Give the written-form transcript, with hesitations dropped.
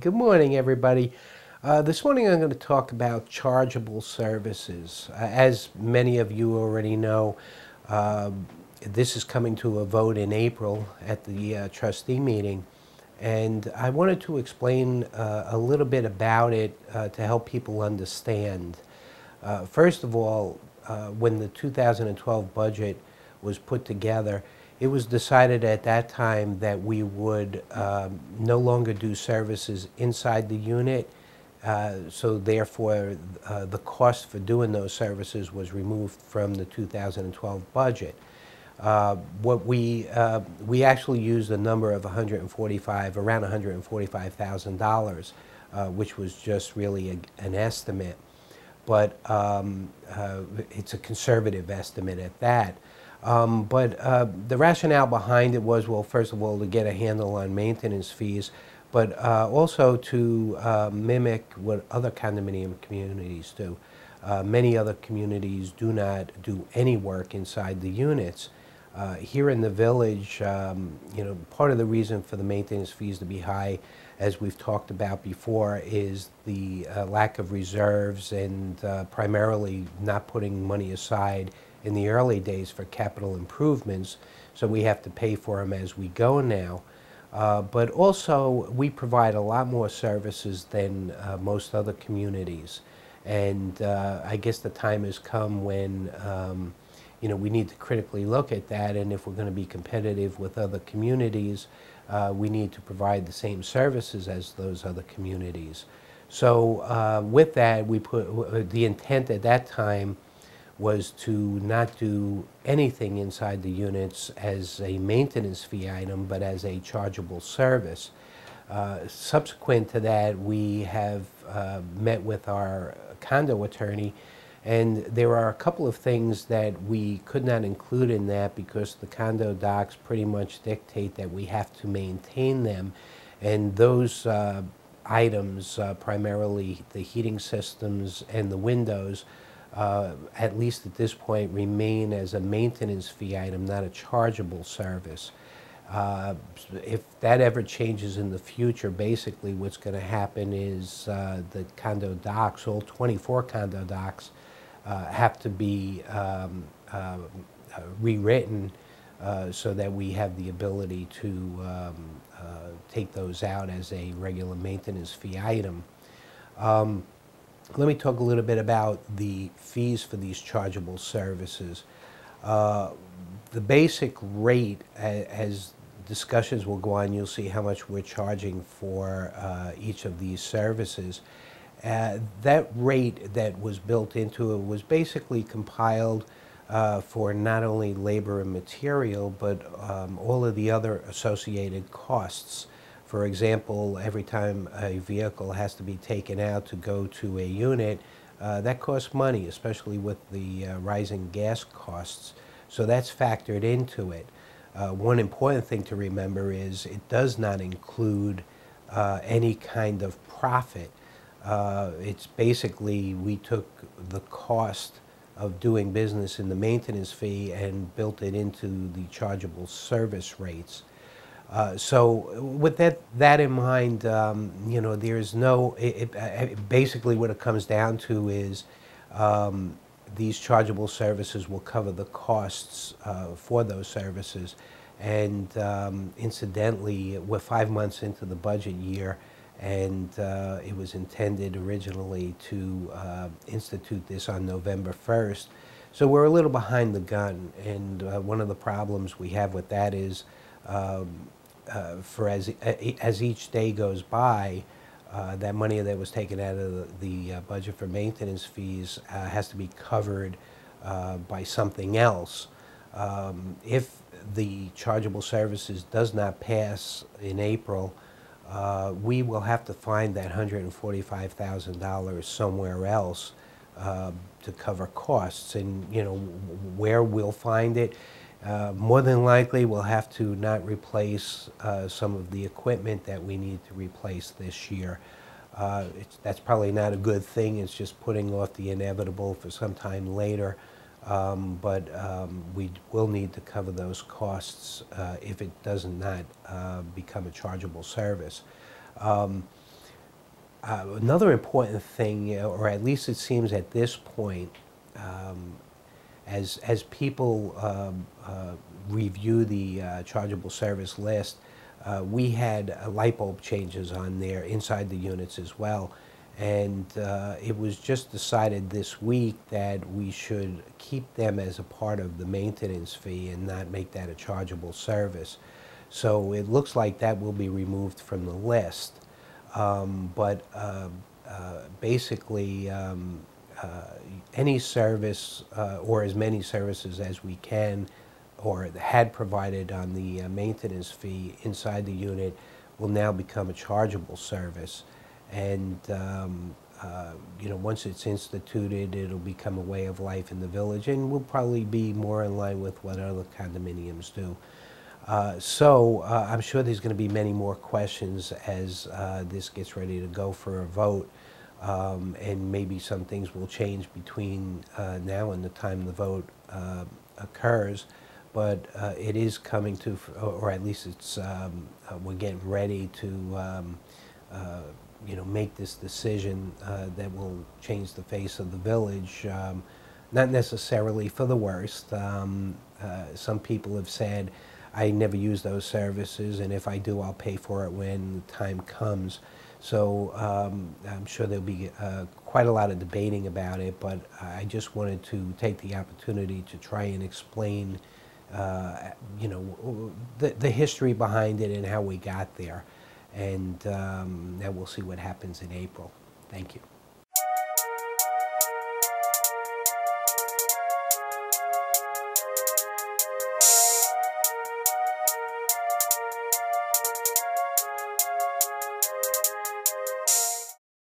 Good morning, everybody. This morning I'm going to talk about chargeable services. As many of you already know, uh, this is coming to a vote in April at the trustee meeting. And I wanted to explain a little bit about it to help people understand. First of all, when the 2012 budget was put together, it was decided at that time that we would no longer do services inside the unit. So therefore, the cost for doing those services was removed from the 2012 budget. What we actually used a number of around $145,000, which was just really an estimate, but it's a conservative estimate at that. But the rationale behind it was, well, first of all, to get a handle on maintenance fees, but also to mimic what other condominium communities do. Many other communities do not do any work inside the units. Here in the village, part of the reason for the maintenance fees to be high, as we've talked about before, is the lack of reserves and primarily not putting money aside in the early days for capital improvements. So we have to pay for them as we go now. But also, we provide a lot more services than most other communities. And I guess the time has come when we need to critically look at that, and if we're going to be competitive with other communities, we need to provide the same services as those other communities. So with that, the intent at that time was to not do anything inside the units as a maintenance fee item, but as a chargeable service. Subsequent to that, we have met with our condo attorney, and there are a couple of things that we could not include in that because the condo docs pretty much dictate that we have to maintain them. And those items, primarily the heating systems and the windows, at least at this point, remain as a maintenance fee item, not a chargeable service. If that ever changes in the future, basically what's going to happen is the condo docs, all 24 condo docs, have to be rewritten so that we have the ability to take those out as a regular maintenance fee item. Let me talk a little bit about the fees for these chargeable services. The basic rate, as discussions will go on, you'll see how much we're charging for each of these services. That rate that was built into it was basically compiled for not only labor and material, but all of the other associated costs. For example, every time a vehicle has to be taken out to go to a unit, that costs money, especially with the rising gas costs. So that's factored into it. One important thing to remember is it does not include any kind of profit. It's basically, we took the cost of doing business in the maintenance fee and built it into the chargeable service rates. So with that in mind, there's no, basically what it comes down to is these chargeable services will cover the costs for those services. And incidentally, we're 5 months into the budget year, and it was intended originally to institute this on November 1st. So we're a little behind the gun, and one of the problems we have with that is as each day goes by, that money that was taken out of the budget for maintenance fees has to be covered by something else. If the chargeable services does not pass in April, we will have to find that $145,000 somewhere else to cover costs. And where we'll find it, more than likely we'll have to not replace some of the equipment that we need to replace this year. That's probably not a good thing. It's just putting off the inevitable for some time later. But we will need to cover those costs if it does not become a chargeable service. Another important thing, or at least it seems at this point, as people review the chargeable service list, we had light bulb changes on there inside the units as well. And it was just decided this week that we should keep them as a part of the maintenance fee and not make that a chargeable service. So it looks like that will be removed from the list. Basically, any service or as many services as we can or had provided on the maintenance fee inside the unit will now become a chargeable service. And once it's instituted, it'll become a way of life in the village and will probably be more in line with what other condominiums do. I'm sure there's going to be many more questions as this gets ready to go for a vote. And maybe some things will change between now and the time the vote occurs. But it is coming to, or at least it's, we're getting ready to make this decision that will change the face of the village. Not necessarily for the worst. Some people have said, I never use those services, and if I do, I'll pay for it when the time comes. So I'm sure there'll be quite a lot of debating about it, but I just wanted to take the opportunity to try and explain, the history behind it and how we got there. And now we'll see what happens in April. Thank you.